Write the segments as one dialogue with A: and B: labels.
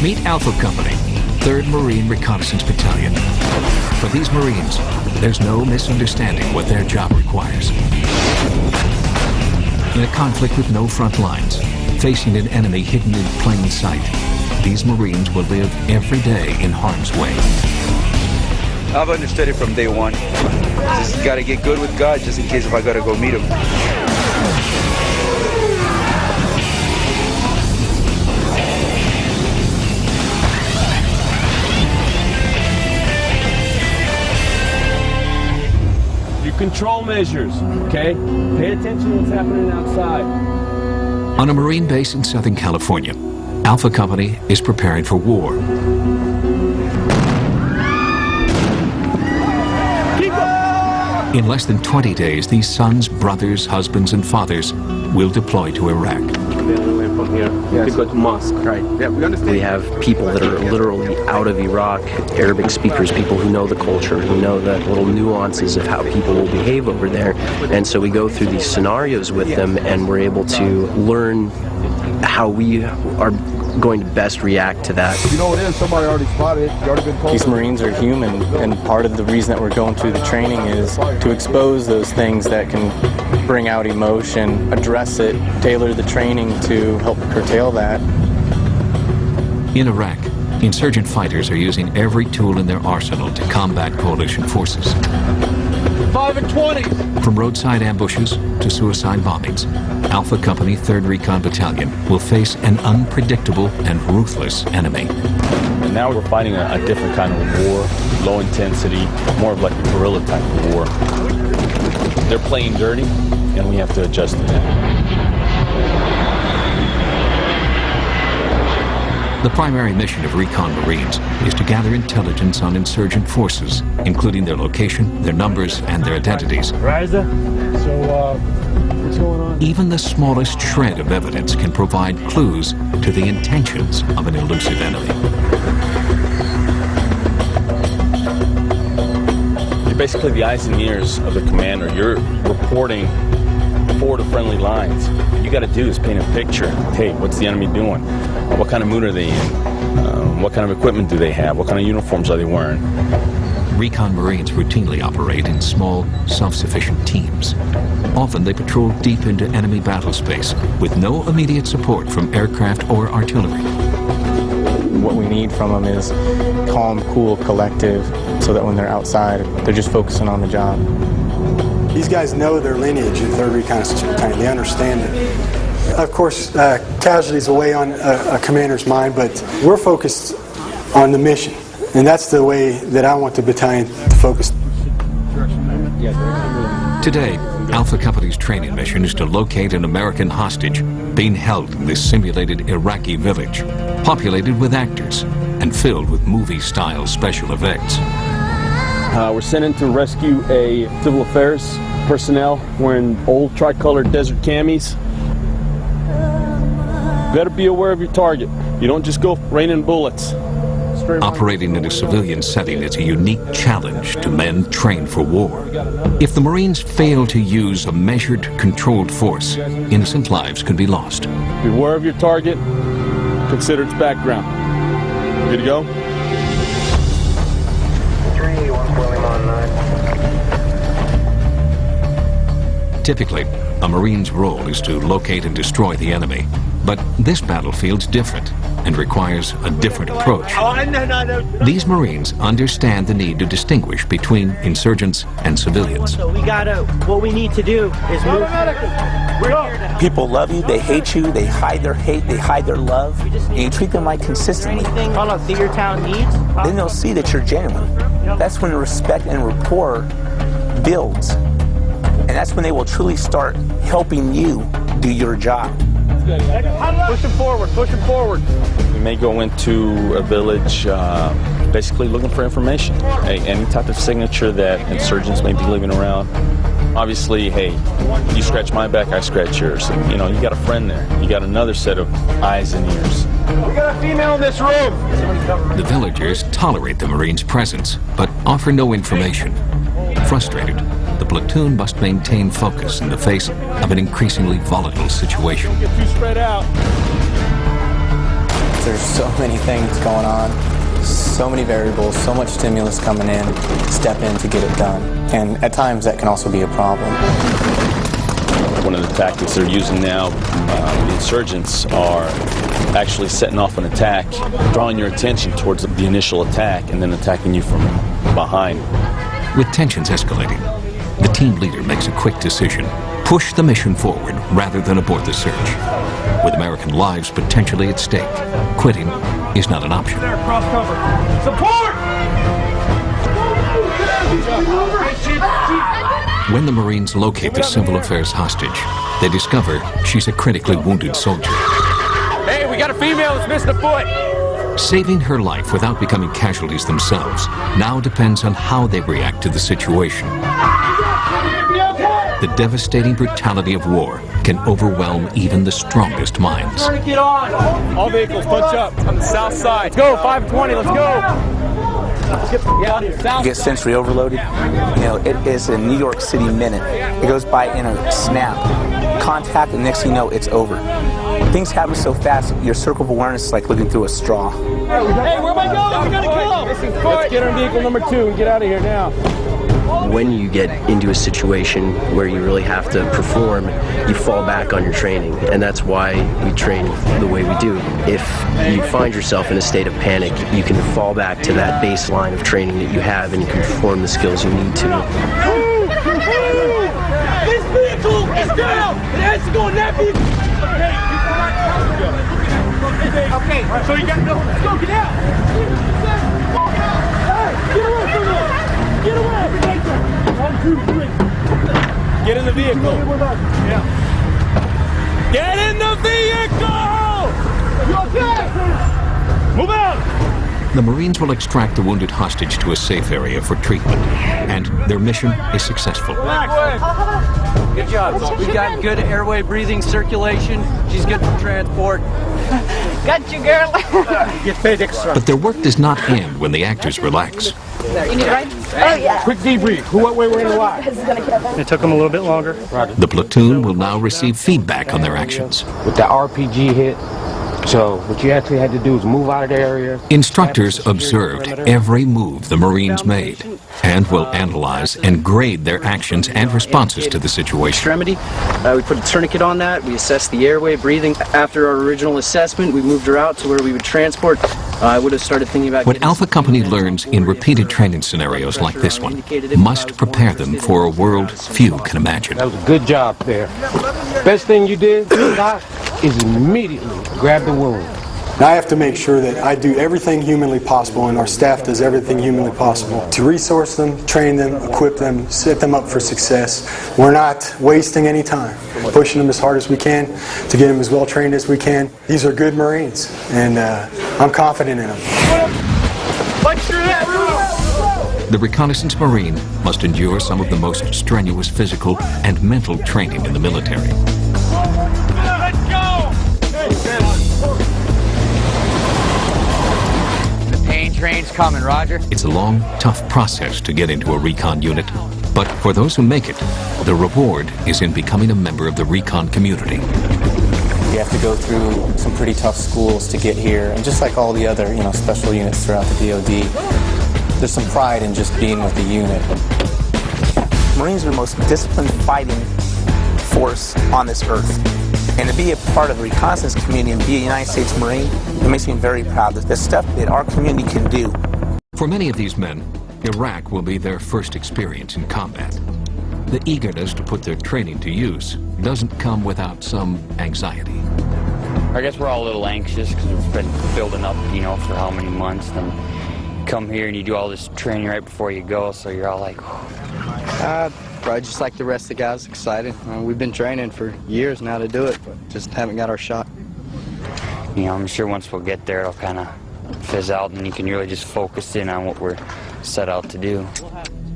A: Meet Alpha Company, 3rd Marine Reconnaissance Battalion. For these Marines, there's no misunderstanding what their job requires. In a conflict with no front lines, facing an enemy hidden in plain sight, these Marines will live every day in harm's way.
B: I've understood it from day one. Just gotta get good with God just in case if I gotta go meet him.
C: Control measures, okay? Pay attention to what's happening outside.
A: On a Marine base in Southern California, Alpha Company is preparing for war. In less than 20 days, these sons, brothers, husbands, and fathers will deploy to Iraq.
C: From here, to go to mosque.
D: Right. Yeah, we understand.
E: We have people that are literally out of Iraq, Arabic speakers, people who know the culture, who know the little nuances of how people will behave over there. And so we go through these scenarios with them, and we're able to learn how we are going to best react to that.
D: You know what it is? Somebody already spotted it. You already been told.
F: These Marines are human, and part of the reason that we're going through the training is to expose those things that can bring out emotion, address it, tailor the training to help curtail that.
A: In Iraq, insurgent fighters are using every tool in their arsenal to combat coalition forces.
C: 5 and 20.
A: From roadside ambushes to suicide bombings, Alpha Company 3rd Recon Battalion will face an unpredictable and ruthless enemy.
C: And now we're fighting a different kind of war, low intensity, more of like a guerrilla type of war. They're playing dirty, and we have to adjust to that.
A: The primary mission of Recon Marines is to gather intelligence on insurgent forces, including their location, their numbers, and their identities.
C: Riza, so what's going on?
A: Even the smallest shred of evidence can provide clues to the intentions of an elusive enemy.
C: You're basically the eyes and ears of the commander. You're reporting forward to friendly lines. What you got to do is paint a picture. Hey, what's the enemy doing? What kind of mood are they in? What kind of equipment do they have? What kind of uniforms are they wearing?
A: Recon Marines routinely operate in small, self-sufficient teams. Often they patrol deep into enemy battle space with no immediate support from aircraft or artillery.
F: What we need from them is calm, cool, collective, so that when they're outside, they're just focusing on the job.
G: These guys know their lineage in 3rd Reconnaissance Battalion. They understand it. Of course, casualties weigh on a commander's mind, but we're focused on the mission. And that's the way that I want the battalion to focus.
A: Today, Alpha Company's training mission is to locate an American hostage being held in this simulated Iraqi village, populated with actors and filled with movie-style special effects.
C: We're sent in to rescue a civil affairs personnel wearing old tricolored desert camis. Better be aware of your target. You don't just go raining bullets.
A: Operating in a civilian setting is a unique challenge to men trained for war. If the Marines fail to use a measured, controlled force, innocent lives could be lost.
C: Be aware of your target. Consider its background. Good to go?
H: 3, 1
A: Typically, a Marine's role is to locate and destroy the enemy. But this battlefield's different and requires a different approach. These Marines understand the need to distinguish between insurgents and civilians.
I: So what we need to do is move.
J: People love you, they hate you, they hide their hate, they hide their love, and you treat them like consistently.
I: Anything that your town needs?
J: Then they'll see that you're genuine. That's when respect and rapport builds. And that's when they will truly start helping you do your job.
C: Push them forward, push them forward. We may go into a village basically looking for information. Any type of signature that insurgents may be leaving around. Obviously, hey, you scratch my back, I scratch yours. You know, you got a friend there. You got another set of eyes and ears.
D: We got a female in this room.
A: The villagers tolerate the Marines' presence, but offer no information. Frustrated, the platoon must maintain focus in the face of an increasingly volatile situation.
C: Get too spread out.
F: There's so many things going on, so many variables, so much stimulus coming in, step in to get it done. And at times that can also be a problem.
C: One of the tactics they're using now, the insurgents are actually setting off an attack, drawing your attention towards the initial attack, and then attacking you from behind.
A: With tensions escalating, the team leader makes a quick decision: push the mission forward rather than abort the search. With American lives potentially at stake, quitting is not an option.
D: Cross cover. Support!
A: When the Marines locate the civil affairs hostage, they discover she's a critically wounded soldier.
D: Hey, we got a female that's missing a foot.
A: Saving her life without becoming casualties themselves now depends on how they react to the situation. The devastating brutality of war can overwhelm even the strongest minds.
D: Get on. All vehicles, punch up on the south side. Let's go, 520, let's go.
J: You get sensory overloaded. You know, it is a New York City minute. It goes by in a snap. Contact, and next thing you know, it's over. Things happen so fast, your circle of awareness is like looking through a straw.
D: Hey, where am I going? We gotta kill him. Let's get on vehicle number 2 and get out of here now.
E: When you get into a situation where you really have to perform, you fall back on your training, and that's why we train the way we do. If you find yourself in a state of panic, you can fall back to that baseline of training that you have, and you can perform the skills you need to.
D: This vehicle is down! It has to go in that vehicle! Okay, so you got to go. Let's go, get out! Hey, get away from me! Get away! 1, 2, 3.
C: Get in the vehicle.
D: Yeah.
C: Get in the vehicle!
D: You okay? Move out!
A: The Marines will extract the wounded hostage to a safe area for treatment, and their mission is successful.
I: Good job. We got good airway breathing circulation. She's good for transport.
H: Got you, girl.
D: Get paid extra.
A: But their work does not end when the actors relax.
H: You need a ride? Oh, yeah.
D: Quick debrief. Who, what way we're in the line?
I: It took them a little bit longer.
A: The platoon will now receive feedback on their actions.
K: With the RPG hit, so what you actually had to do is move out of the area.
A: Instructors observed every move the Marines made and will analyze and grade their actions and responses to the situation.
E: Extremity, we put a tourniquet on that, we assessed the airway, breathing. After our original assessment, we moved her out to where we would transport. I would have started thinking about...
A: What Alpha Company learns in repeated training scenarios like this one must prepare them for a world few can imagine.
K: That was a good job there. Best thing you did, Doc, is immediately grab the wound.
G: Now I have to make sure that I do everything humanly possible, and our staff does everything humanly possible to resource them, train them, equip them, set them up for success. We're not wasting any time. We're pushing them as hard as we can to get them as well trained as we can. These are good Marines, and I'm confident in them.
A: The Reconnaissance Marine must endure some of the most strenuous physical and mental training in the military.
J: Train's coming, Roger.
A: It's a long, tough process to get into a recon unit, but for those who make it, the reward is in becoming a member of the recon community.
F: You have to go through some pretty tough schools to get here, and just like all the other, special units throughout the DoD, there's some pride in just being with the unit.
J: Marines are the most disciplined fighting force on this earth. And to be a part of the reconnaissance community and be a United States Marine, it makes me very proud. The stuff that our community can do.
A: For many of these men, Iraq will be their first experience in combat. The eagerness to put their training to use doesn't come without some anxiety.
L: I guess we're all a little anxious because we've been building up, for how many months. Then come here and you do all this training right before you go, so you're all like,
F: Probably just like the rest of the guys, excited. We've been training for years now to do it, but just haven't got our shot.
L: I'm sure once we'll get there, it'll kind of fizz out, and you can really just focus in on what we're set out to do.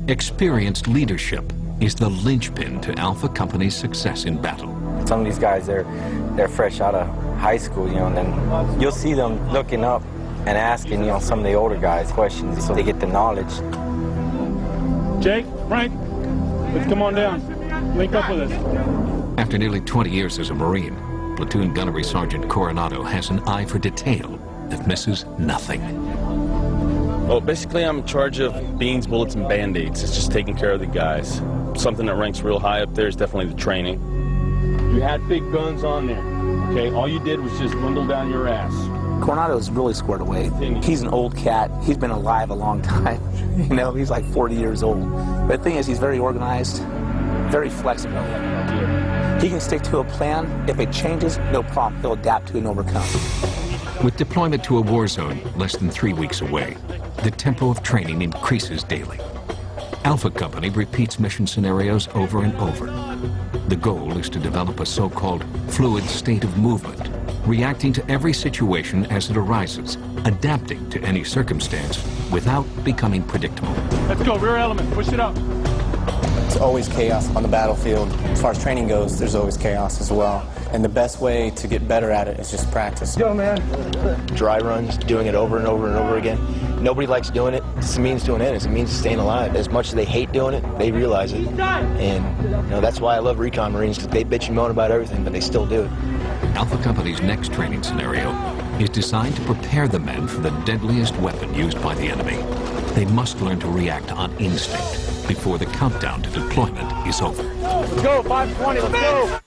A: Experienced leadership is the linchpin to Alpha Company's success in battle.
M: Some of these guys, they're fresh out of high school, you know, and then you'll see them looking up and asking, you know, some of the older guys questions so they get the knowledge.
D: Jake, Frank, let's come on down. Link up with us.
A: After nearly 20 years as a Marine, Platoon Gunnery Sergeant Coronado has an eye for detail that misses nothing.
C: Well, basically I'm in charge of beans, bullets, and Band-Aids. It's just taking care of the guys. Something that ranks real high up there is definitely the training.
D: You had big guns on there, okay? All you did was just dwindle down your ass.
J: Coronado's really squared away. He's an old cat. He's been alive a long time. You know, he's like 40 years old. But the thing is, he's very organized, very flexible. He can stick to a plan. If it changes, no problem. He'll adapt to and overcome.
A: With deployment to a war zone less than 3 weeks away, the tempo of training increases daily. Alpha Company repeats mission scenarios over and over. The goal is to develop a so-called fluid state of movement, reacting to every situation as it arises, adapting to any circumstance without becoming predictable.
D: Let's go, rear element, push it up.
F: There's always chaos on the battlefield. As far as training goes, there's always chaos as well. And the best way to get better at it is just practice.
K: Go, man.
N: Dry runs, doing it over and over and over again. Nobody likes doing it. It's a means to an end. It's a means to staying alive. As much as they hate doing it, they realize it. And you know, that's why I love Recon Marines, because they bitch and moan about everything, but they still do it.
A: Alpha Company's next training scenario is designed to prepare the men for the deadliest weapon used by the enemy. They must learn to react on instinct before the countdown to deployment is over.
D: Let's go, 520, let's go!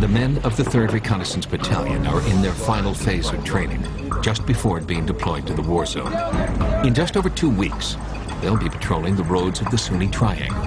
A: The men of the 3rd Reconnaissance Battalion are in their final phase of training, just before being deployed to the war zone. In just over 2 weeks, they'll be patrolling the roads of the Sunni Triangle.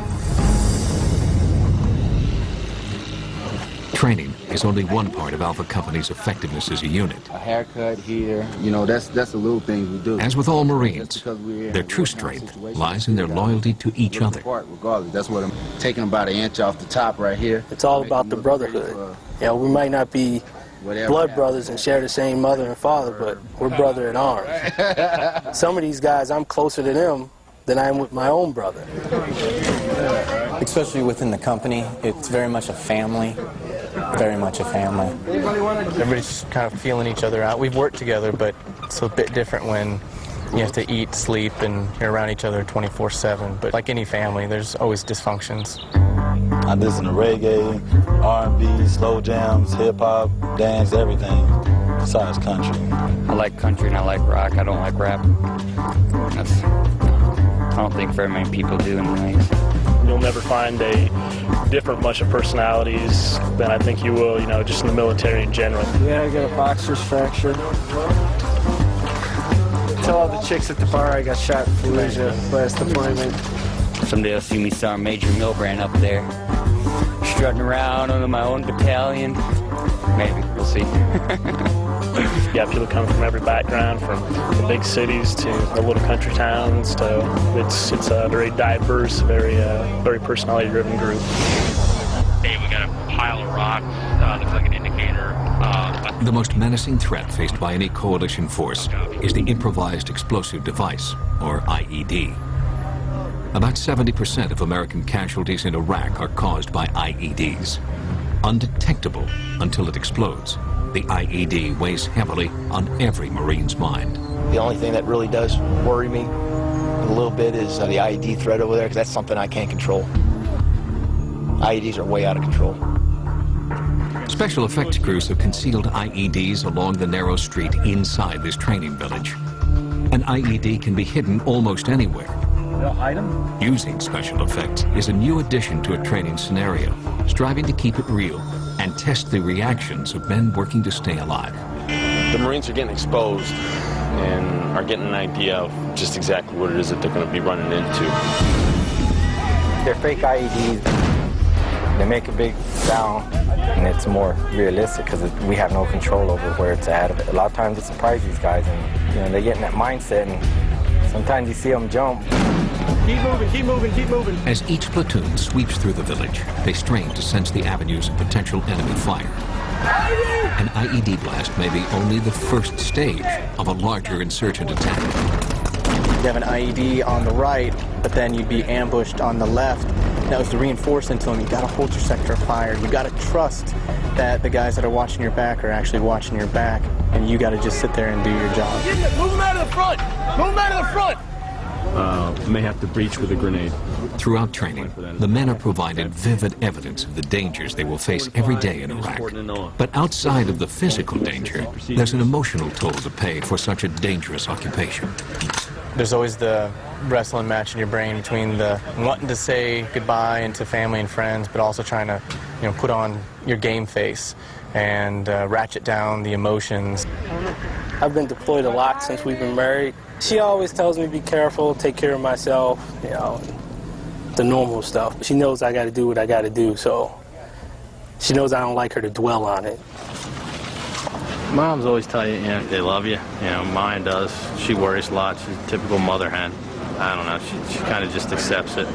A: Training is only one part of Alpha Company's effectiveness as a unit.
O: A haircut here, you know, that's the little things we do.
A: As with all Marines, their true strength lies in their loyalty to each other.
O: Regardless, that's what I'm taking about an inch off the top right here.
P: It's all about the brotherhood. You know, we might not be blood brothers and share the same mother and father, but we're brother in arms. Some of these guys, I'm closer to them than I am with my own brother.
F: Especially within the company, it's very much a family. Very much a family. Everybody's just kind of feeling each other out. We've worked together, but it's a bit different when you have to eat, sleep, and you're around each other 24/7. But like any family, there's always dysfunctions.
Q: I listen to reggae, R&B, slow jams, hip-hop, dance, everything besides country.
L: I like country and I like rock. I don't like rap. I don't think very many people do anyways.
R: You'll never find a different bunch of personalities than I think you will, you know, just in the military in general.
P: Yeah, I got a boxer's fracture. Tell all the chicks at the bar I got shot in Fallujah last deployment.
L: Someday you'll see me Sergeant Major Milbrand up there, strutting around under my own battalion. Maybe, we'll see.
R: You have people coming from every background, from the big cities to the little country towns. So it's a very diverse, very personality-driven group.
S: Hey, we got a pile of rocks. Looks like an indicator.
A: The most menacing threat faced by any coalition force is the improvised explosive device, or IED. About 70% of American casualties in Iraq are caused by IEDs. Undetectable until it explodes, the IED weighs heavily on every Marine's mind.
N: The only thing that really does worry me a little bit is the IED threat over there, because that's something I can't control. IEDs are way out of control.
A: Special effects crews have concealed IEDs along the narrow street inside this training village. An IED can be hidden almost anywhere. Using special effects is a new addition to a training scenario, striving to keep it real and test the reactions of men working to stay alive.
C: The Marines are getting exposed and are getting an idea of just exactly what it is that they're going to be running into.
M: They're fake IEDs. They make a big sound, and it's more realistic because we have no control over where it's at. A lot of times it surprises these guys, and you know, they get in that mindset, and sometimes you see them jump.
D: Keep moving, keep moving, keep moving.
A: As each platoon sweeps through the village, they strain to sense the avenues of potential enemy fire. An IED blast may be only the first stage of a larger insurgent attack.
F: You have an IED on the right, but then you'd be ambushed on the left. That was the reinforcement to them. You got to hold your sector of fire. You got to trust that the guys that are watching your back are actually watching your back, and you got to just sit there and do your job.
I: Move them out of the front! Move them out of the front!
C: May have to breach with a grenade.
A: Throughout training, the men are provided vivid evidence of the dangers they will face every day in Iraq. But outside of the physical danger, there's an emotional toll to pay for such a dangerous occupation.
F: There's always the wrestling match in your brain between the wanting to say goodbye and to family and friends, but also trying to, put on your game face and ratchet down the emotions.
P: I've been deployed a lot since we've been married. She always tells me be careful, take care of myself, the normal stuff. She knows I got to do what I got to do, so she knows I don't like her to dwell on it.
T: Moms always tell you, they love you. Mine does. She worries a lot. She's a typical mother hen. I don't know. She kind of just accepts it.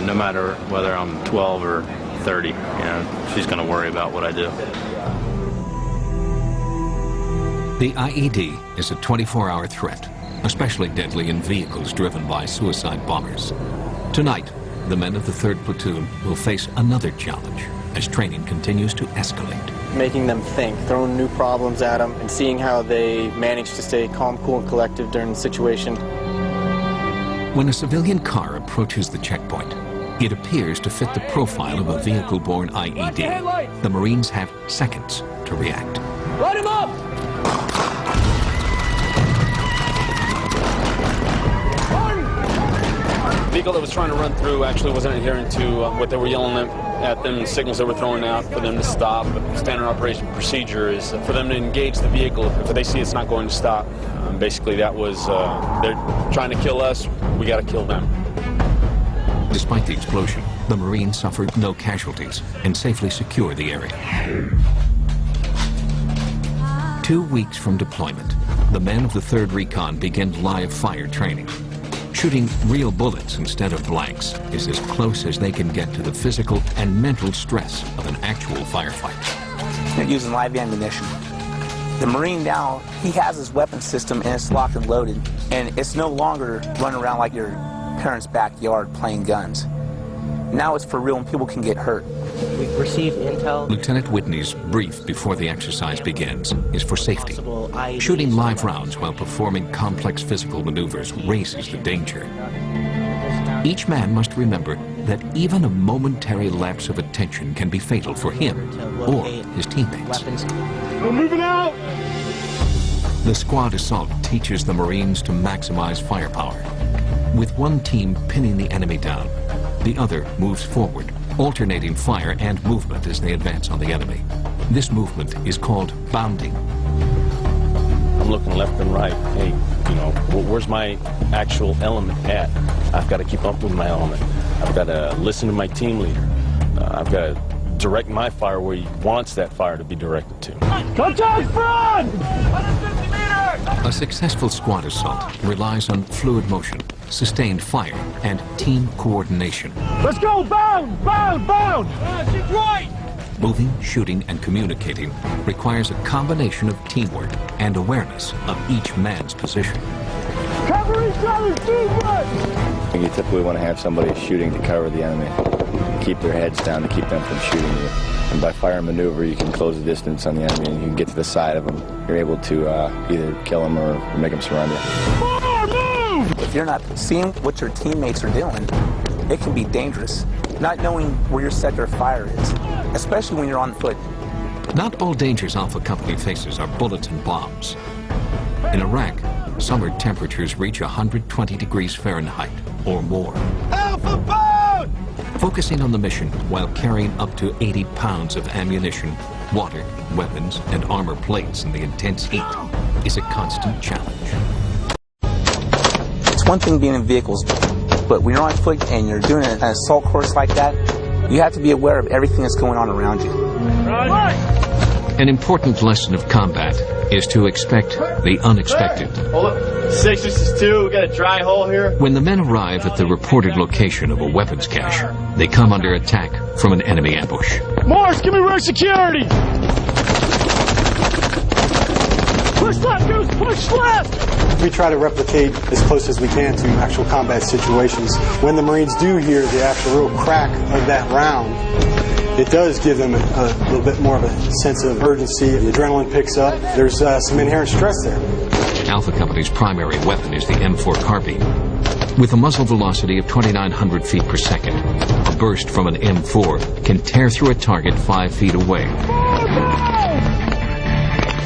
T: No matter whether I'm 12 or 30, she's going to worry about what I do.
A: The IED is a 24-hour threat, especially deadly in vehicles driven by suicide bombers. Tonight, the men of the 3rd Platoon will face another challenge as training continues to escalate.
F: Making them think, throwing new problems at them, and seeing how they manage to stay calm, cool, and collective during the situation.
A: When a civilian car approaches the checkpoint, it appears to fit the profile of a vehicle-borne IED. The Marines have seconds to react.
I: Light him up!
C: The vehicle that was trying to run through actually wasn't adhering to what they were yelling at them, the signals they were throwing out for them to stop. Standard operation procedure is for them to engage the vehicle if they see it's not going to stop. Basically, that was, they're trying to kill us, we got to kill them.
A: Despite the explosion, the Marines suffered no casualties and safely secured the area. 2 weeks from deployment, the men of the 3rd Recon begin live fire training. Shooting real bullets instead of blanks is as close as they can get to the physical and mental stress of an actual firefight.
J: They're using live ammunition. The Marine now, he has his weapon system and it's locked and loaded, and it's no longer running around like your parents' backyard playing guns. Now it's for real and people can get hurt.
U: We've received intel.
A: Lieutenant Whitney's brief before the exercise begins is for safety. Shooting live rounds while performing complex physical maneuvers raises the danger. Each man must remember that even a momentary lapse of attention can be fatal for him or his teammates.
I: We're moving out!
A: The squad assault teaches the Marines to maximize firepower. With one team pinning the enemy down, the other moves forward, alternating fire and movement as they advance on the enemy. This movement is called bounding.
C: I'm looking left and right. Hey, where's my actual element at? I've got to keep up with my element. I've got to listen to my team leader. I've got to direct my fire where he wants that fire to be directed to.
I: Contact front! 150 meters!
A: A successful squad assault relies on fluid motion, sustained fire, and team coordination.
I: Let's go! Bound! Bound! Bound! Keep right!
A: Moving, shooting, and communicating requires a combination of teamwork and awareness of each man's position.
I: Cover each other's defense!
V: You typically want to have somebody shooting to cover the enemy. Keep their heads down to keep them from shooting you. And by fire and maneuver, you can close the distance on the enemy and you can get to the side of them. You're able to either kill them or make them surrender.
J: Move! If you're not seeing what your teammates are doing, it can be dangerous. Not knowing where your sector of fire is, especially when you're on foot.
A: Not all dangers Alpha Company faces are bullets and bombs. In Iraq, summer temperatures reach 120 degrees Fahrenheit or more.
I: Alpha bound!
A: Focusing on the mission while carrying up to 80 pounds of ammunition, water, weapons, and armor plates in the intense heat is a constant challenge.
J: It's one thing being in vehicles, but when you're on foot and you're doing an assault course like that, you have to be aware of everything that's going on around you.
A: An important lesson of combat is to expect the unexpected.
V: Hold up. 6, this is 2. We got a dry hole here.
A: When the men arrive at the reported location of a weapons cache, they come under attack from an enemy ambush.
I: Morse, give me road security!
D: Push left, Goose, push left!
G: We try to replicate as close as we can to actual combat situations. When the Marines do hear the actual real crack of that round, it does give them a little bit more of a sense of urgency. The adrenaline picks up. There's some inherent stress there.
A: Alpha Company's primary weapon is the M4 carbine. With a muzzle velocity of 2,900 feet per second, a burst from an M4 can tear through a target 5 feet away.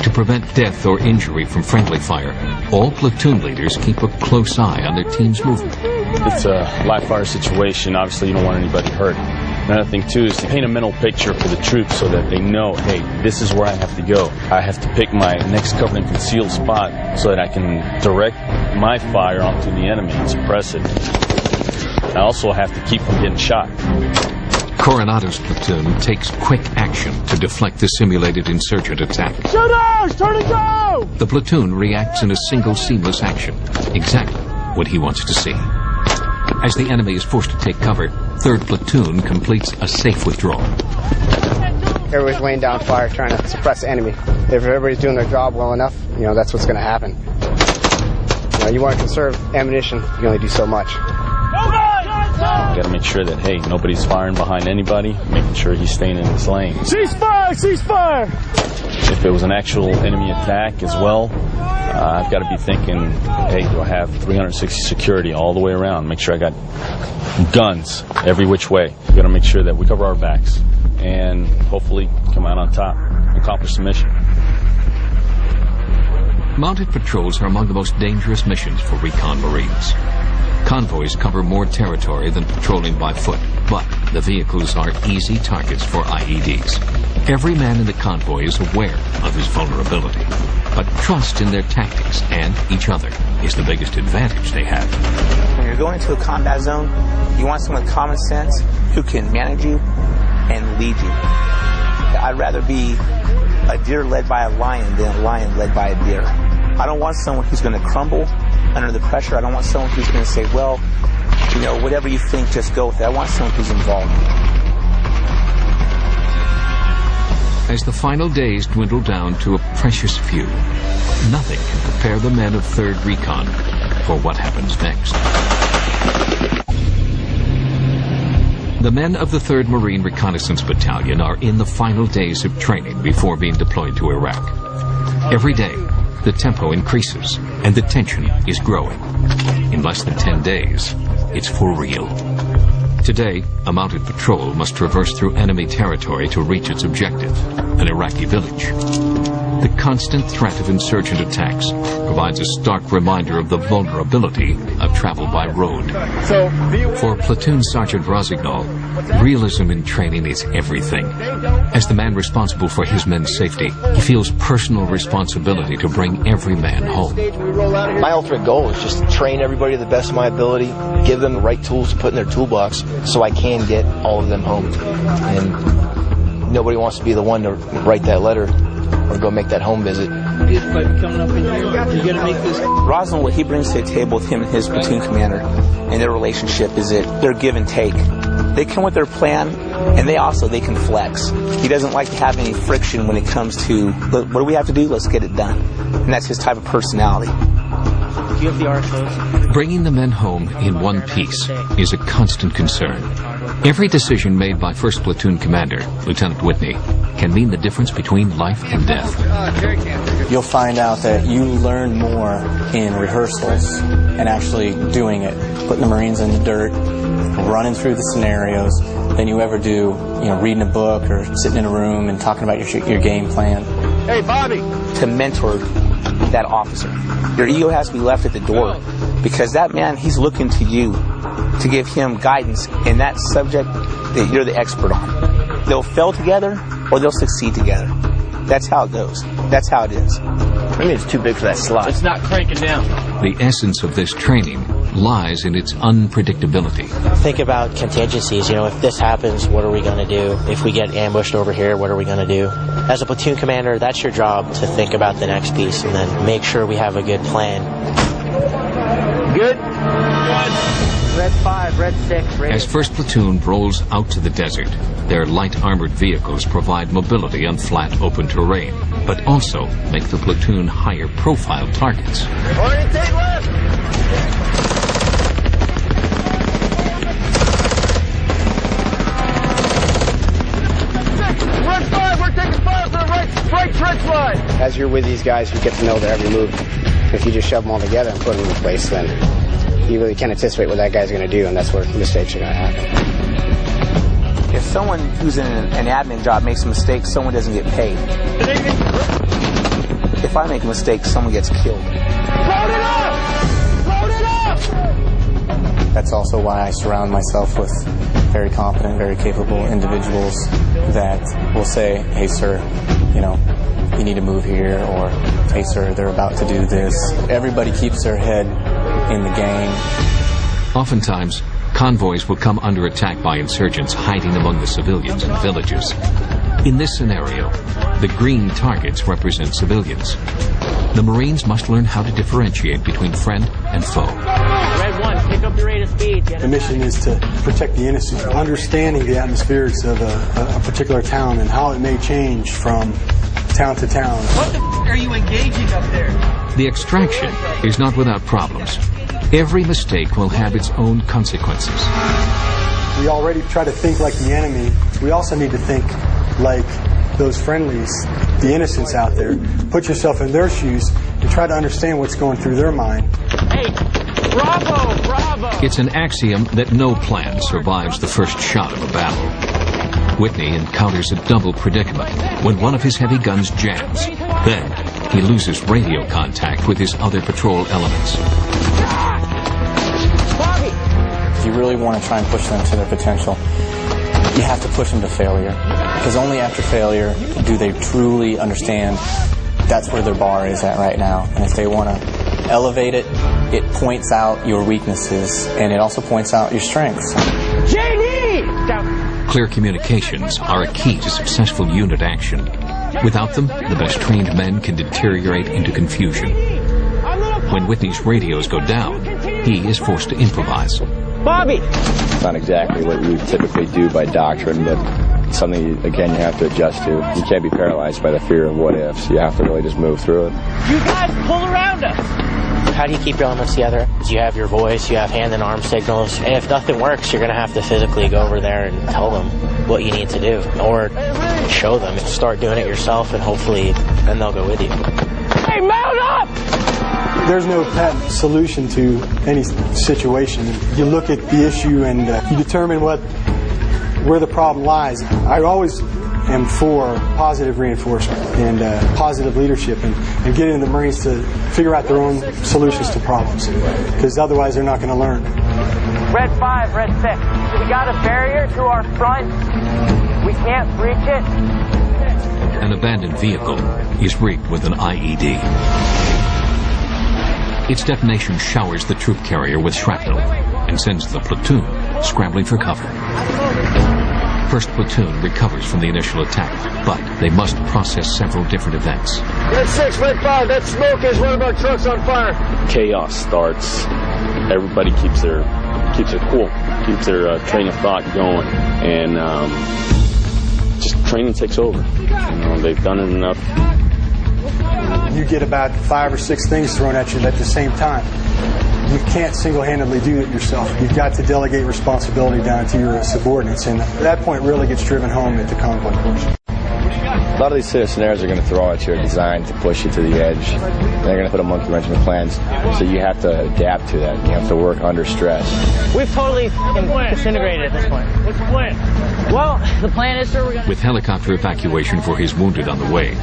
A: To prevent death or injury from friendly fire, all platoon leaders keep a close eye on their team's movement.
C: It's a live fire situation. Obviously, you don't want anybody hurt. Another thing, too, is to paint a mental picture for the troops so that they know, hey, this is where I have to go. I have to pick my next cover and concealed spot so that I can direct my fire onto the enemy and suppress it. I also have to keep from getting shot.
A: Coronado's platoon takes quick action to deflect the simulated insurgent attack.
D: Shooters, turn and go!
A: The platoon reacts in a single seamless action, exactly what he wants to see. As the enemy is forced to take cover, 3rd Platoon completes a safe withdrawal.
B: Everybody's laying down fire trying to suppress the enemy. If everybody's doing their job well enough, that's what's going to happen. You want to conserve ammunition, you can only do so much.
C: You got to make sure that, hey, nobody's firing behind anybody, making sure he's staying in his lane.
D: Ceasefire! Ceasefire!
C: If it was an actual enemy attack as well, I've got to be thinking, hey, do I have 360 security all the way around? Make sure I got guns every which way. We've got to make sure that we cover our backs and hopefully come out on top and accomplish the mission.
A: Mounted patrols are among the most dangerous missions for Recon Marines. Convoys cover more territory than patrolling by foot, but the vehicles are easy targets for IEDs. Every man in the convoy is aware of his vulnerability, but trust in their tactics and each other is the biggest advantage they have.
J: When you're going into a combat zone, you want someone with common sense who can manage you and lead you. I'd rather be a deer led by a lion than a lion led by a deer. I don't want someone who's going to crumble under the pressure. I don't want someone who's going to say, well, whatever you think, just go with it. I want someone who's involved.
A: As the final days dwindle down to a precious few, nothing can prepare the men of 3rd Recon for what happens next. The men of the 3rd Marine Reconnaissance Battalion are in the final days of training before being deployed to Iraq. Every day, the tempo increases and the tension is growing. In less than 10 days, it's for real. Today, a mounted patrol must traverse through enemy territory to reach its objective, an Iraqi village. The constant threat of insurgent attacks provides a stark reminder of the vulnerability of travel by road. For Platoon Sergeant Rosignol, realism in training is everything. As the man responsible for his men's safety, he feels personal responsibility to bring every man home.
N: My ultimate goal is just to train everybody to the best of my ability, give them the right tools to put in their toolbox so I can get all of them home. And nobody wants to be the one to write that letter or go make that home visit.
J: Rosalind, what he brings to the table with him and his platoon commander and their relationship is that they're give and take. They come with their plan, and they can flex. He doesn't like to have any friction when it comes to, what do we have to do? Let's get it done. And that's his type of personality.
U: Do you have the RSOs?
A: Bringing the men home in one piece is a constant concern. Every decision made by 1st Platoon Commander, Lieutenant Whitney, can mean the difference between life and death.
F: You'll find out that you learn more in rehearsals and actually doing it, putting the Marines in the dirt, running through the scenarios, than you ever do, reading a book or sitting in a room and talking about your game plan.
J: Hey, Bobby! To mentor that officer. Your ego has to be left at the door because that man, he's looking to you to give him guidance in that subject that you're the expert on. They'll fail together or they'll succeed together. That's how it goes. That's how it is.
N: I mean, it's too big for that slot.
I: It's not cranking down.
A: The essence of this training lies in its unpredictability.
U: Think about contingencies. If this happens, what are we going to do? If we get ambushed over here, what are we going to do? As a platoon commander, that's your job to think about the next piece and then make sure we have a good plan. Good? Red 5, Red 6, Red...
A: As 1st Platoon rolls out to the desert, their light armored vehicles provide mobility on flat, open terrain. but also make the platoon higher profile targets.
E: Orientate left! Red 5, we're taking fire for the right trench line!
B: As you're with these guys, you get to know their every move. If you just shove them all together and put them in place, then you really can't anticipate what that guy's going to do, and that's where mistakes are going to happen.
J: If someone who's in an admin job makes a mistake, someone doesn't get paid. If I make a mistake, someone gets killed.
E: Load it up! Load it up!
F: That's also why I surround myself with very competent, very capable individuals that will say, hey sir, you need to move here, or hey sir, they're about to do this. Everybody keeps their head in the game.
A: Oftentimes, convoys will come under attack by insurgents hiding among the civilians in villages. In this scenario, the green targets represent civilians. The Marines must learn how to differentiate between friend and foe.
H: Red 1, pick up the rate of speed.
G: The mission is to protect the innocent, understanding the atmospherics of a particular town and how it may change from town to town.
I: What the are you engaging up there?
A: The extraction is not without problems. Every mistake will have its own consequences.
G: We already try to think like the enemy. We also need to think like those friendlies, the innocents out there. Put yourself in their shoes and try to understand what's going through their mind.
H: Hey, bravo, bravo!
A: It's an axiom that no plan survives the first shot of a battle. Whitney encounters a double predicament when one of his heavy guns jams. Then, he loses radio contact with his other patrol elements.
F: If you really want to try and push them to their potential, you have to push them to failure. Because only after failure do they truly understand that's where their bar is at right now. And if they want to elevate it, it points out your weaknesses, and it also points out your strengths.
H: JD! Down.
A: Clear communications are a key to successful unit action. Without them, the best trained men can deteriorate into confusion. When Whitney's radios go down, he is forced to improvise.
H: Bobby!
V: It's not exactly what we typically do by doctrine, but it's something, again, you have to adjust to. You can't be paralyzed by the fear of what ifs. You have to really just move through it.
H: You guys pull around us!
U: How do you keep your elements together? You have your voice, you have hand and arm signals, and if nothing works, you're going to have to physically go over there and tell them what you need to do, or show them. Start doing it yourself, and hopefully then they'll go with you.
H: Hey, mount up!
G: There's no patent solution to any situation. You look at the issue and you determine where the problem lies. I always am for positive reinforcement and positive leadership and getting the Marines to figure out their own solutions to problems, because otherwise they're not going to learn.
H: Red 5, Red 6. We got a barrier to our front. We can't breach it.
A: An abandoned vehicle is rigged with an IED. Its detonation showers the troop carrier with shrapnel and sends the platoon scrambling for cover. First platoon recovers from the initial attack, but they must process several different events.
E: Red 6, Red 5, that smoke is one of our trucks on fire.
C: Chaos starts. Everybody keeps their cool, keeps their train of thought going, and just training takes over. They've done it enough.
G: You get about 5 or 6 things thrown at you at the same time. You can't single-handedly do it yourself. You've got to delegate responsibility down to your subordinates, and that point really gets driven home at the convoy portion.
V: A lot of these scenarios are going to throw at you are designed to push you to the edge. They're going to put a monkey wrench in the plans, so you have to adapt to that. You have to work under stress.
H: We've totally disintegrated at this point. What's the plan? Well, the plan is, sir, we're going to...
A: With helicopter evacuation for his wounded on the way,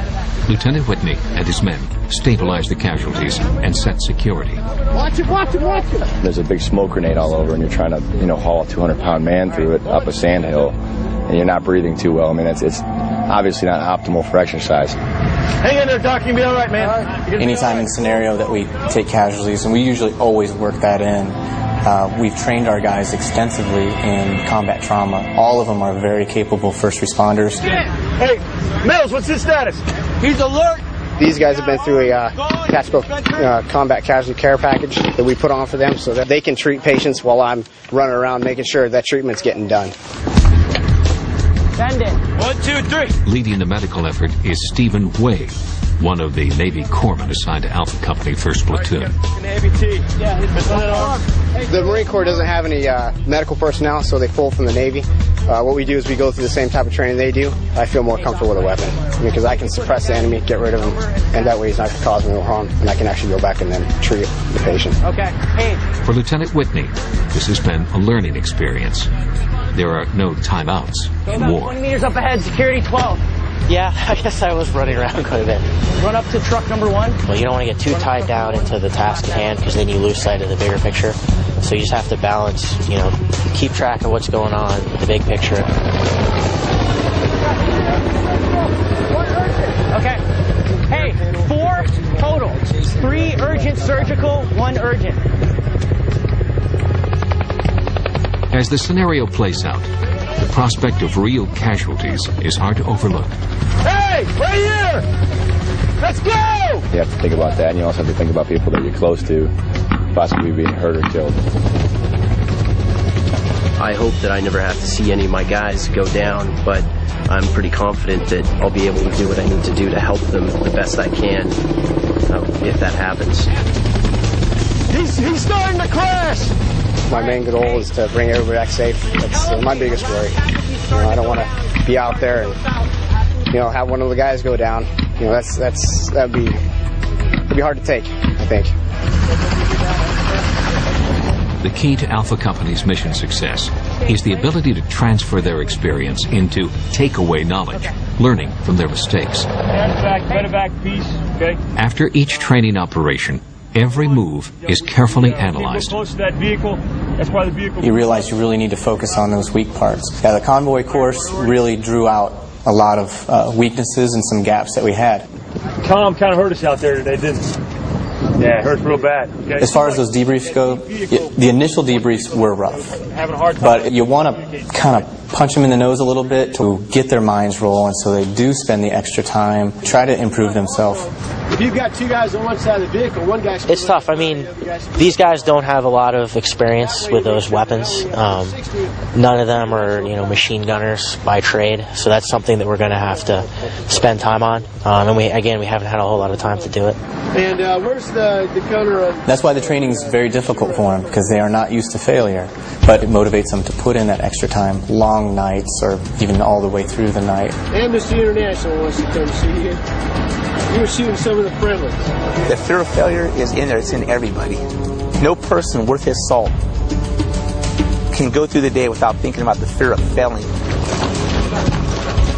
A: Lieutenant Whitney and his men stabilize the casualties and set security.
E: Watch it, watch it, watch it!
V: There's a big smoke grenade all over, and you're trying to, haul a 200-pound man through it up a sand hill, and you're not breathing too well. I mean, it's obviously not optimal for exercise.
E: Hang in there, Doc. You'll be all right, man.
F: Anytime in a scenario that we take casualties, and we usually always work that in, we've trained our guys extensively in combat trauma. All of them are very capable first responders.
E: Hey, Mills, what's his status? He's alert.
B: These guys have been through a tactical combat casualty care package that we put on for them so that they can treat patients while I'm running around making sure that treatment's getting done.
H: Send it.
E: 1, 2, 3.
A: Leading the medical effort is Stephen Way, one of the Navy corpsmen assigned to Alpha Company 1st Platoon.
B: The Marine Corps doesn't have any medical personnel, so they pull from the Navy. What we do is we go through the same type of training they do. I feel more comfortable with a weapon because I can suppress the enemy, get rid of him, and that way he's not going to cause me no harm, and I can actually go back and then treat the patient.
H: Okay, hey.
A: For Lieutenant Whitney, this has been a learning experience. There are no timeouts in war.
H: 20 meters up ahead, security 12.
U: Yeah, I guess I was running around quite a bit.
H: Run up to truck number 1.
U: Well, you don't want to get too tied down into the task at hand because then you lose sight of the bigger picture. So you just have to balance, keep track of what's going on, the big picture.
H: Okay. Hey, 4 total. 3 urgent surgical, 1 urgent.
A: As the scenario plays out, the prospect of real casualties is hard to overlook.
E: Hey, right here! Let's go!
V: You have to think about that, and you also have to think about people that you're close to, possibly being hurt or killed.
K: I hope that I never have to see any of my guys go down, but I'm pretty confident that I'll be able to do what I need to do to help them the best I can if that happens.
E: He's starting to crash!
B: My main goal is to bring everybody back safe. That's my biggest worry. I don't want to be out there and have one of the guys go down. That'd be hard to take, I think.
A: The key to Alpha Company's mission success is the ability to transfer their experience into takeaway knowledge, learning from their mistakes.
D: Better back piece, okay?
A: After each training operation, every move is carefully analyzed.
D: Close to that vehicle. That's why the vehicle.
F: You realize you really need to focus on those weak parts. Yeah, the convoy course really drew out a lot of weaknesses and some gaps that we had.
D: Tom kind of hurt us out there today, didn't it? Yeah, it hurts real bad. Okay?
F: As far as those debriefs go, the initial debriefs were rough.
D: Having a hard time.
F: But you want to kind of punch them in the nose a little bit to get their minds rolling so they do spend the extra time, try to improve themselves.
E: If you've got 2 guys on one side of the vehicle, one guy's...
U: It's tough. I mean, these guys don't have a lot of experience with those weapons. None of them are, machine gunners by trade, so that's something that we're going to have to spend time on. And we haven't had a whole lot of time to do it.
E: And where's the gunner?
F: That's why the training is very difficult for them, because they are not used to failure. But it motivates them to put in that extra time, long nights, or even all the way through the night.
E: Amnesty International wants to come see you. You were shooting some of the friendlies.
J: The fear of failure is in there. It's in everybody. No person worth his salt can go through the day without thinking about the fear of failing.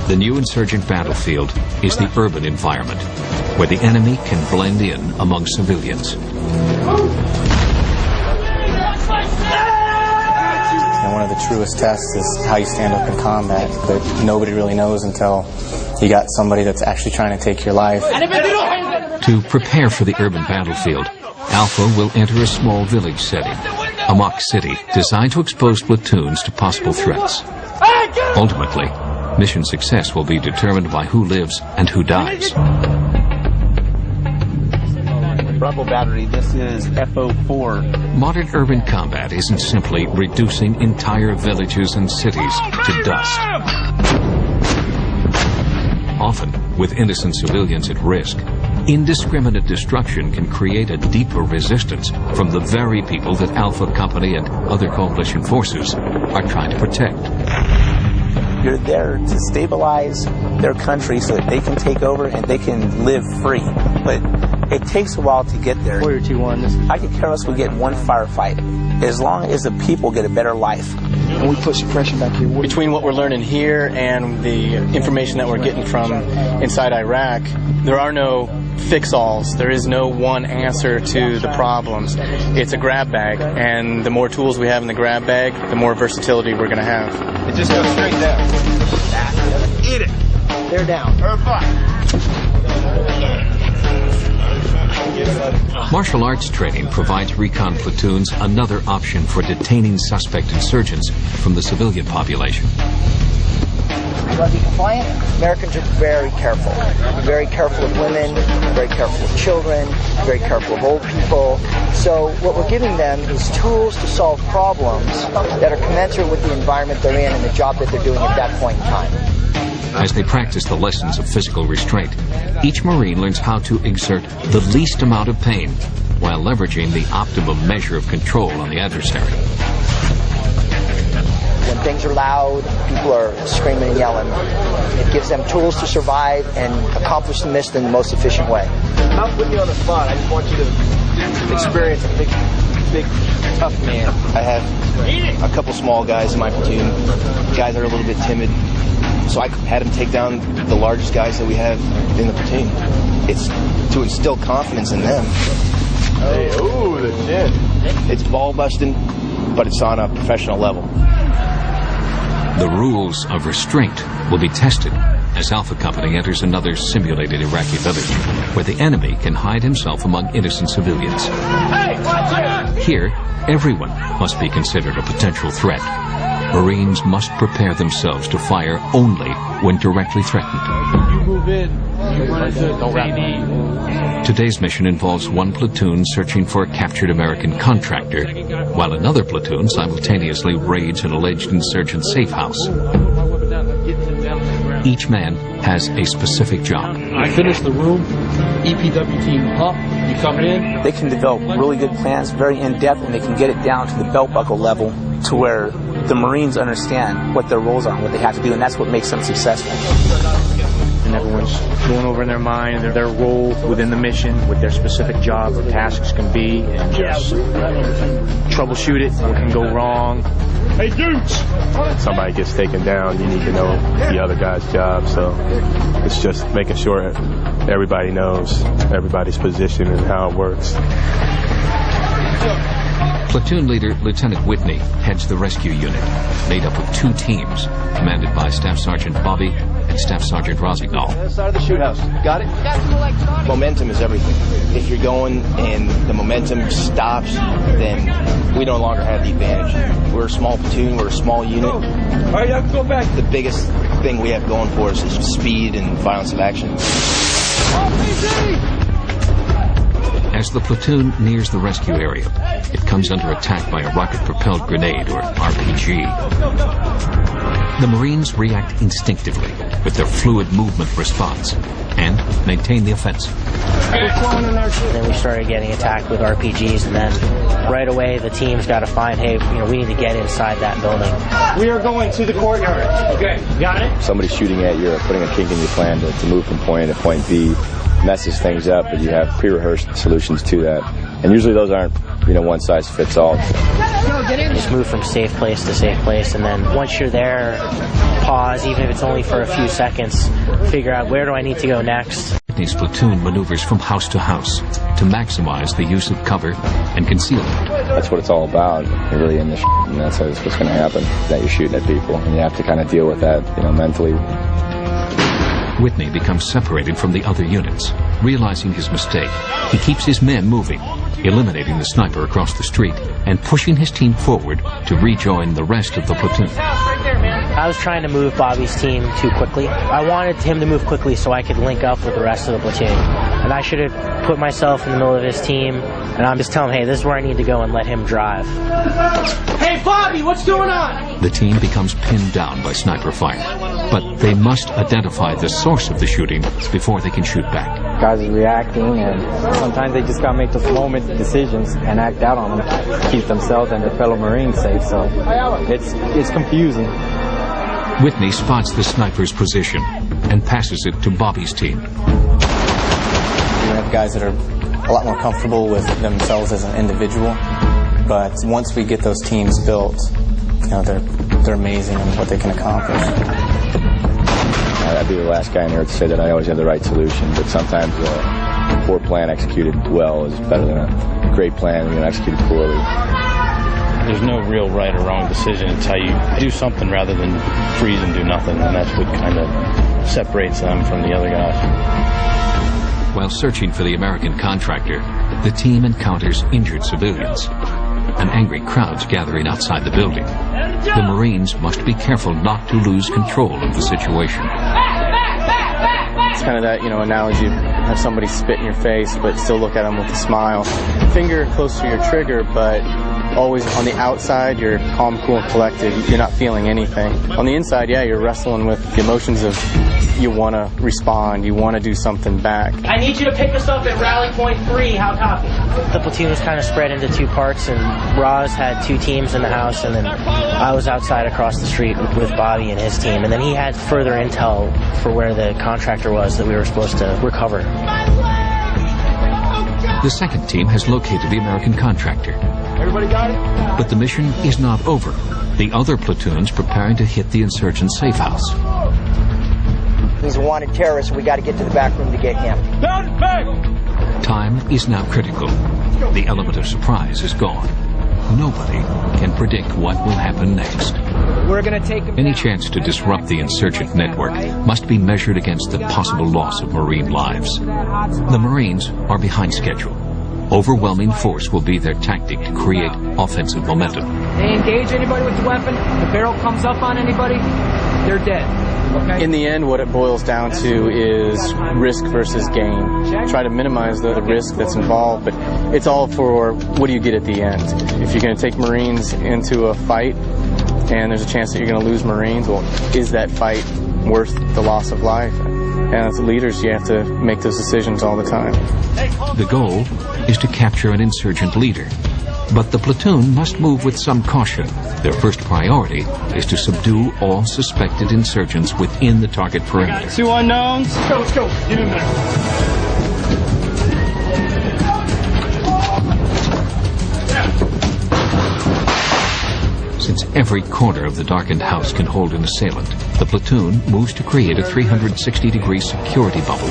A: The new insurgent battlefield is the urban environment, where the enemy can blend in among civilians.
F: And one of the truest tests is how you stand up in combat, but nobody really knows until you got somebody that's actually trying to take your life.
A: To prepare for the urban battlefield, Alpha will enter a small village setting, a mock city designed to expose platoons to possible threats. Ultimately, mission success will be determined by who lives and who dies.
J: Bravo Battery, this is FO4.
A: Modern urban combat isn't simply reducing entire villages and cities to dust. Often, with innocent civilians at risk, indiscriminate destruction can create a deeper resistance from the very people that Alpha Company and other coalition forces are trying to protect.
J: You're there to stabilize their country so that they can take over and they can live free. But it takes a while to get there.
K: Warrior 2-1.
J: I could care less we get one firefight, as long as the people get a better life.
N: And we put suppression back here.
F: Between what we're learning here and the information that we're getting from inside Iraq, there are no fix-alls. There is no one answer to the problems. It's a grab bag, and the more tools we have in the grab bag, the more versatility we're going to have.
E: It just goes straight down. Eat it.
J: They're down.
A: Martial arts training provides recon platoons another option for detaining suspect insurgents from the civilian population.
O: You want to be compliant? Americans are very careful. Very careful of women, very careful of children, very careful of old people. So what we're giving them is tools to solve problems that are commensurate with the environment they're in and the job that they're doing at that point in time.
A: As they practice the lessons of physical restraint, each Marine learns how to exert the least amount of pain while leveraging the optimum measure of control on the adversary.
O: When things are loud, people are screaming and yelling. It gives them tools to survive and accomplish the mission in the most efficient way.
N: I'm putting you on the spot. I just want you to experience a big, tough man. I have a couple small guys in my platoon, guys that are a little bit timid. So I had them take down the largest guys that we have in the platoon. It's to instill confidence in them. Hey, ooh, the chin. It's ball busting, but it's on a professional level.
A: The rules of restraint will be tested as Alpha Company enters another simulated Iraqi village where the enemy can hide himself among innocent civilians. Here, everyone must be considered a potential threat. Marines must prepare themselves to fire only when directly threatened.
D: You move in, you run into JD.
A: Today's mission involves one platoon searching for a captured American contractor, while another platoon simultaneously raids an alleged insurgent safe house. Each man has a specific job.
D: I finished the room, EPW team up, you coming in?
J: They can develop really good plans, very in-depth, and they can get it down to the belt buckle level to where the Marines understand what their roles are and what they have to do, and that's what makes them successful.
L: And everyone's going over in their mind their role within the mission, what their specific jobs or tasks can be, and just troubleshoot it, what can go wrong.
D: Hey, dudes!
Q: Somebody gets taken down, you need to know the other guy's job, so it's just making sure everybody knows everybody's position and how it works.
A: Platoon leader Lieutenant Whitney heads the rescue unit, made up of 2 teams, commanded by Staff Sergeant Bobby and Staff Sergeant Rosignol.
N: Other side of the shoot house. Got it? Momentum is everything. If you're going and the momentum stops, then we no longer have the advantage. We're a small platoon, we're a small unit. All right, y'all can go back. The biggest thing we have going for us is speed and violence of action.
A: As the platoon nears the rescue area, it comes under attack by a rocket-propelled grenade, or RPG. The Marines react instinctively with their fluid movement response and maintain the offensive.
U: Then we started getting attacked with RPGs, and then right away the team's got to find, hey, we need to get inside that building.
L: We are going to the courtyard. Okay, got it?
V: Somebody's shooting at you or putting a kink in your plan to move from point A to point B. Messes things up, but you have pre-rehearsed solutions to that. And usually those aren't, one size fits all.
U: Just move from safe place to safe place, and then once you're there, pause, even if it's only for a few seconds, figure out where do I need to go next.
A: Whitney's platoon maneuvers from house to house to maximize the use of cover and concealment.
V: That's what it's all about. You're really in the and that's what's going to happen, that you're shooting at people, and you have to kind of deal with that, mentally.
A: Whitney becomes separated from the other units. Realizing his mistake, he keeps his men moving, eliminating the sniper across the street and pushing his team forward to rejoin the rest of the platoon.
U: I was trying to move Bobby's team too quickly. I wanted him to move quickly so I could link up with the rest of the platoon. And I should have put myself in the middle of his team, and I'm just telling him, hey, this is where I need to go, and let him drive.
L: Hey, Bobby, what's going on?
A: The team becomes pinned down by sniper fire, but they must identify the source of the shooting before they can shoot back.
M: Guys are reacting, and sometimes they just got to make those moment decisions and act out on them to keep themselves and their fellow Marines safe. So it's confusing.
A: Whitney spots the sniper's position and passes it to Bobby's team.
F: We have guys that are a lot more comfortable with themselves as an individual, but once we get those teams built, they're amazing in what they can accomplish.
V: I'd be the last guy in here to say that I always have the right solution, but sometimes a poor plan executed well is better than a great plan executed poorly.
C: There's no real right or wrong decision. It's how you do something rather than freeze and do nothing, and that's what kind of separates them from the other guys.
A: While searching for the American contractor, the team encounters injured civilians and angry crowds gathering outside the building. The Marines must be careful not to lose control of the situation.
F: It's kind of that, analogy, have somebody spit in your face, but still look at them with a smile. Finger close to your trigger, but always on the outside, you're calm, cool, and collected. You're not feeling anything. On the inside, yeah, you're wrestling with the emotions of you want to respond, you want to do something back.
H: I need you to pick us up at rally point 3. How copy?
U: The platoon was kind of spread into 2 parts, and Roz had 2 teams in the house, and then I was outside across the street with Bobby and his team, and then he had further intel for where the contractor was that we were supposed to recover.
A: The second team has located the American contractor.
H: Everybody got it?
A: But the mission is not over. The other platoon's preparing to hit the insurgent safe house.
O: He's a wanted terrorist. We got to get to the back room to get him.
H: Down back!
A: Time is now critical. The element of surprise is gone. Nobody can predict what will happen next.
H: We're going to take him
A: Any chance to disrupt the insurgent network must be measured against the possible loss of Marine lives. The Marines are behind schedule. Overwhelming force will be their tactic to create offensive momentum.
H: They engage anybody with the weapon, the barrel comes up on anybody, they're dead. Okay?
F: In the end, what it boils down to is risk versus gain. Try to minimize the risk that's involved, but it's all for what do you get at the end. If you're going to take Marines into a fight and there's a chance that you're going to lose Marines, well, is that fight worth the loss of life? And as leaders, you have to make those decisions all the time.
A: The goal is to capture an insurgent leader. But the platoon must move with some caution. Their first priority is to subdue all suspected insurgents within the target perimeter.
D: 2 unknowns. Let's go. Get in there.
A: Since every corner of the darkened house can hold an assailant, the platoon moves to create a 360-degree security bubble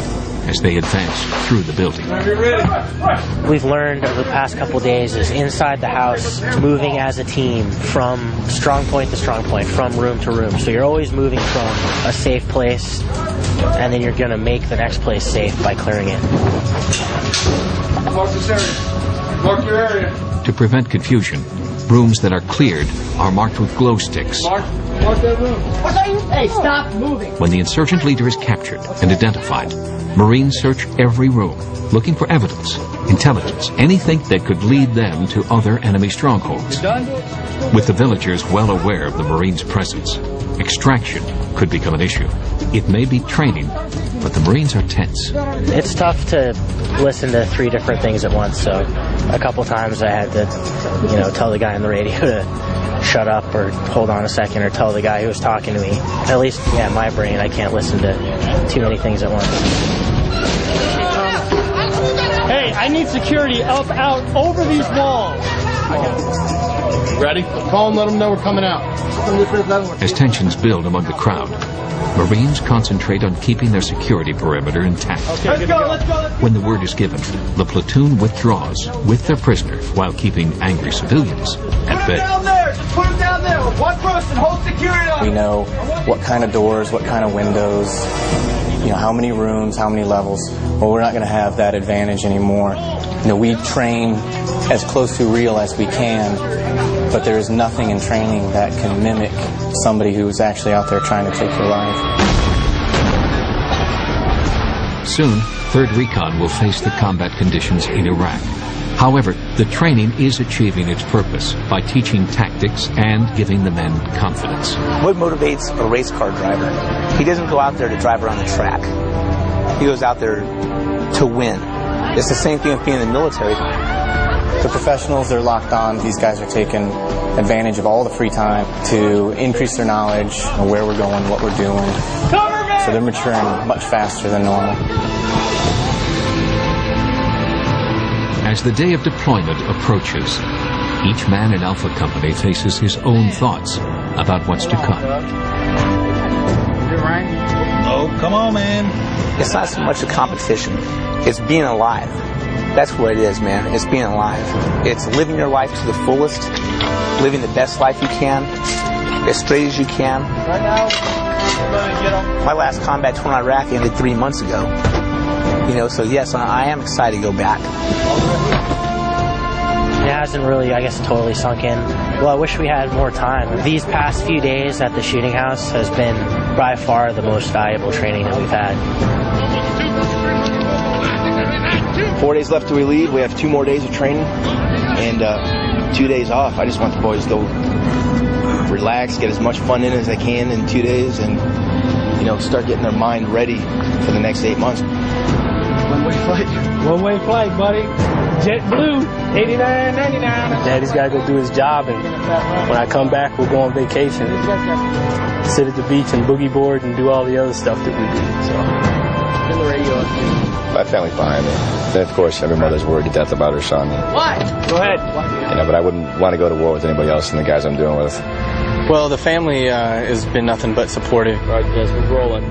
A: as they advance through the building.
U: We've learned over the past couple days is inside the house, moving as a team from strong point to strong point, from room to room. So you're always moving from a safe place, and then you're going to make the next place safe by clearing it.
H: Mark this area. Mark your area.
A: To prevent confusion, rooms that are cleared are marked with glow sticks.
H: Mark that room. Hey, stop moving.
A: When the insurgent leader is captured and identified, Marines search every room, looking for evidence, intelligence, anything that could lead them to other enemy strongholds. With the villagers well aware of the Marines' presence, extraction could become an issue. It may be training, but the Marines are tense.
U: It's tough to listen to 3 different things at once, so a couple times I had to, tell the guy on the radio to shut up or hold on a second, or tell the guy who was talking to me. At least, my brain, I can't listen to too many things at once.
D: Hey, I need security out over these walls.
N: Ready? Call them, let them know we're coming out.
A: As tensions build among the crowd, Marines concentrate on keeping their security perimeter intact.
H: Let's go.
A: When the word is given, the platoon withdraws with their prisoner while keeping angry civilians at bay.
H: Down there. Just put them down there. One person, hold security on.
F: We know what kind of doors, what kind of windows, how many rooms, how many levels. Well, we're not going to have that advantage anymore. We train as close to real as we can, but there is nothing in training that can mimic somebody who's actually out there trying to take your life.
A: Soon, 3rd Recon will face the combat conditions in Iraq. However, the training is achieving its purpose by teaching tactics and giving the men confidence.
J: What motivates a race car driver? He doesn't go out there to drive around the track. He goes out there to win. It's the same thing with being in the military.
F: The professionals, they're locked on. These guys are taking advantage of all the free time to increase their knowledge of where we're going, what we're doing. So they're maturing much faster than normal.
A: As the day of deployment approaches, each man in Alpha Company faces his own thoughts about what's to come.
N: Oh, come on, man.
J: It's not so much a competition. It's being alive. That's what it is, man. It's being alive. It's living your life to the fullest, living the best life you can, as straight as you can.
H: Right now,
J: my last combat tour in Iraq ended 3 months ago. So yes, I am excited to go back.
U: It hasn't really, totally sunk in. Well, I wish we had more time. These past few days at the shooting house has been by far the most valuable training that we've had.
N: 4 days left till we leave. We have 2 more days of training, and 2 days off. I just want the boys to go relax, get as much fun in as they can in 2 days, and start getting their mind ready for the next 8 months.
E: One-way flight. One-way flight, buddy. JetBlue, $89.99.
P: Daddy's got to go do his job, and when I come back, we'll go on vacation. Sit at the beach and boogie board and do all the other stuff that we do. So,
E: Turn the radio up.
V: My family's behind me. And of course, every mother's worried to death about her son.
E: What? Go ahead.
V: But I wouldn't want to go to war with anybody else than the guys I'm doing with.
F: Well, the family has been nothing but supportive.
E: Broadcast, we're rolling.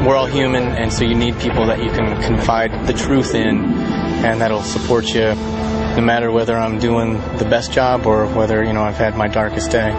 F: We're all human, and so you need people that you can confide the truth in, and that'll support you no matter whether I'm doing the best job or whether, I've had my darkest day.